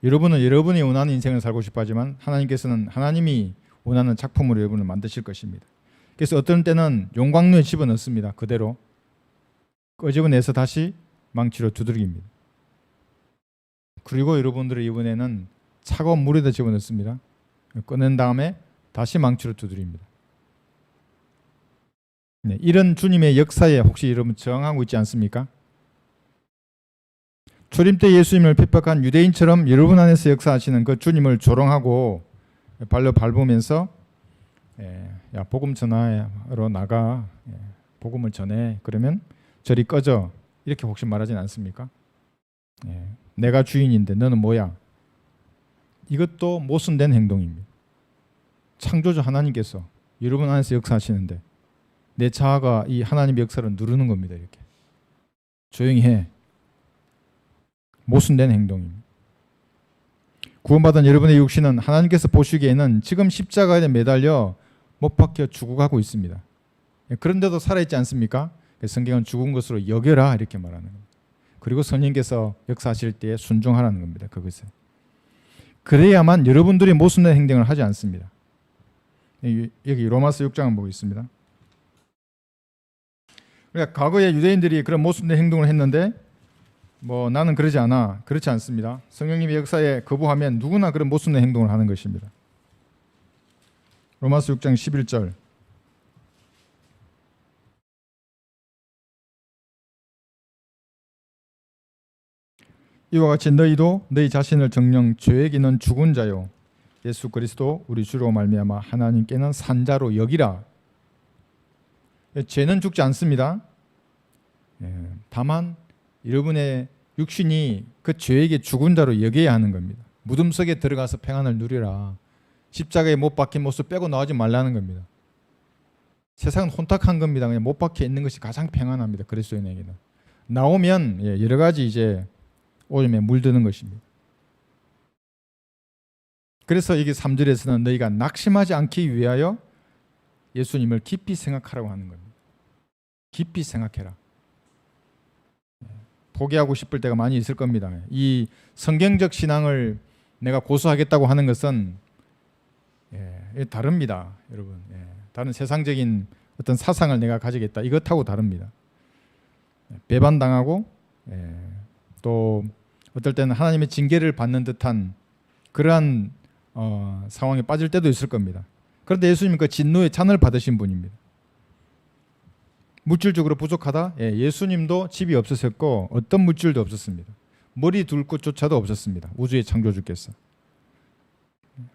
여러분은 여러분이 원하는 인생을 살고 싶어 하지만 하나님께서는 하나님이 원하는 작품으로 여러분을 만드실 것입니다. 그래서 어떤 때는 용광로에 집어넣습니다. 그대로 끄집어내서 다시 망치로 두들깁니다. 그리고 여러분들의 이번에는 차가운 물에다 집어넣습니다. 꺼낸 다음에 다시 망치로 두드립니다. 네, 이런 주님의 역사에 혹시 여러분 저항하고 있지 않습니까? 초림 때 예수님을 핍박한 유대인처럼 여러분 안에서 역사하시는 그 주님을 조롱하고 발로 밟으면서 야, 복음 전하러 나가, 복음을 전해, 그러면 저리 꺼져, 이렇게 혹시 말하진 않습니까? 내가 주인인데 너는 뭐야? 이것도 모순된 행동입니다. 창조주 하나님께서 여러분 안에서 역사하시는데 내 자아가 이 하나님의 역사를 누르는 겁니다. 이렇게 조용히 해. 모순된 행동입니다. 구원받은 여러분의 육신은 하나님께서 보시기에는 지금 십자가에 매달려 못 박혀 죽어가고 있습니다. 그런데도 살아있지 않습니까? 성경은 죽은 것으로 여겨라 이렇게 말하는 겁니다. 그리고 성령께서 역사하실 때에 순종하라는 겁니다. 그것에. 그래야만 여러분들이 모순된 행동을 하지 않습니다. 여기 로마서 6장을 보고 있습니다. 그러니까 과거에 유대인들이 그런 모순된 행동을 했는데 나는 그러지 않아. 그렇지 않습니다. 성령님의 역사에 거부하면 누구나 그런 모순된 행동을 하는 것입니다. 로마서 6장 11절. 이와 같이 너희도 너희 자신을 정녕 죄에게는 죽은 자요 예수 그리스도 우리 주로 말미암아 하나님께는 산 자로 여기라. 죄는 죽지 않습니다. 다만 여러분의 육신이 그 죄에게 죽은 자로 여겨야 하는 겁니다. 무덤 속에 들어가서 평안을 누리라. 십자가에 못 박힌 모습 빼고 나오지 말라는 겁니다. 세상은 혼탁한 겁니다. 그냥 못 박혀 있는 것이 가장 평안합니다. 그리스도인에게는. 나오면 여러 가지 이제 오염에 물드는 것입니다. 그래서 이게 3절에서는 너희가 낙심하지 않기 위하여 예수님을 깊이 생각하라고 하는 겁니다. 깊이 생각해라. 포기하고 싶을 때가 많이 있을 겁니다. 이 성경적 신앙을 내가 고수하겠다고 하는 것은 다릅니다. 여러분. 다른 세상적인 어떤 사상을 내가 가지겠다. 이것하고 다릅니다. 배반당하고 또 어떨 때는 하나님의 징계를 받는 듯한 그러한 상황에 빠질 때도 있을 겁니다. 그런데 예수님은 그 진노의 잔을 받으신 분입니다. 물질적으로 부족하다? 예수님도 집이 없으셨고 어떤 물질도 없었습니다. 머리 둘 곳조차도 없었습니다. 우주의 창조주께서.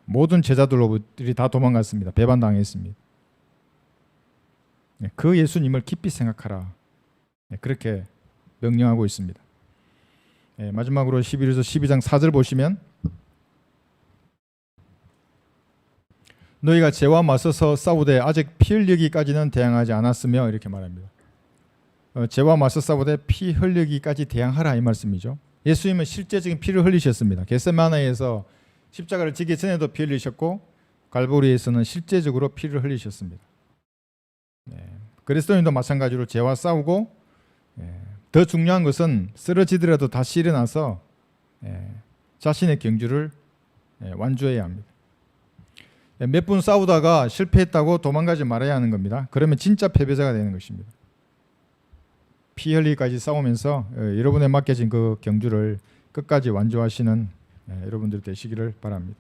모든 제자들이 다 도망갔습니다. 배반당했습니다. 그 예수님을 깊이 생각하라. 그렇게 명령하고 있습니다. 마지막으로 11에서 12장 4절 보시면 너희가 죄와 맞서서 싸우되 아직 피 흘리기까지는 대항하지 않았으며 이렇게 말합니다. 죄와 맞서 싸우되 피 흘리기까지 대항하라 이 말씀이죠. 예수님은 실제적인 피를 흘리셨습니다. 겟세마네에서 십자가를 지기 전에도 피 흘리셨고 갈보리에서는 실제적으로 피를 흘리셨습니다. 그리스도인도 마찬가지로 죄와 싸우고 더 중요한 것은 쓰러지더라도 다시 일어나서 자신의 경주를 완주해야 합니다. 몇 분 싸우다가 실패했다고 도망가지 말아야 하는 겁니다. 그러면 진짜 패배자가 되는 것입니다. 피 흘리기까지 싸우면서 여러분에 맡겨진 그 경주를 끝까지 완주하시는 여러분들 되시기를 바랍니다.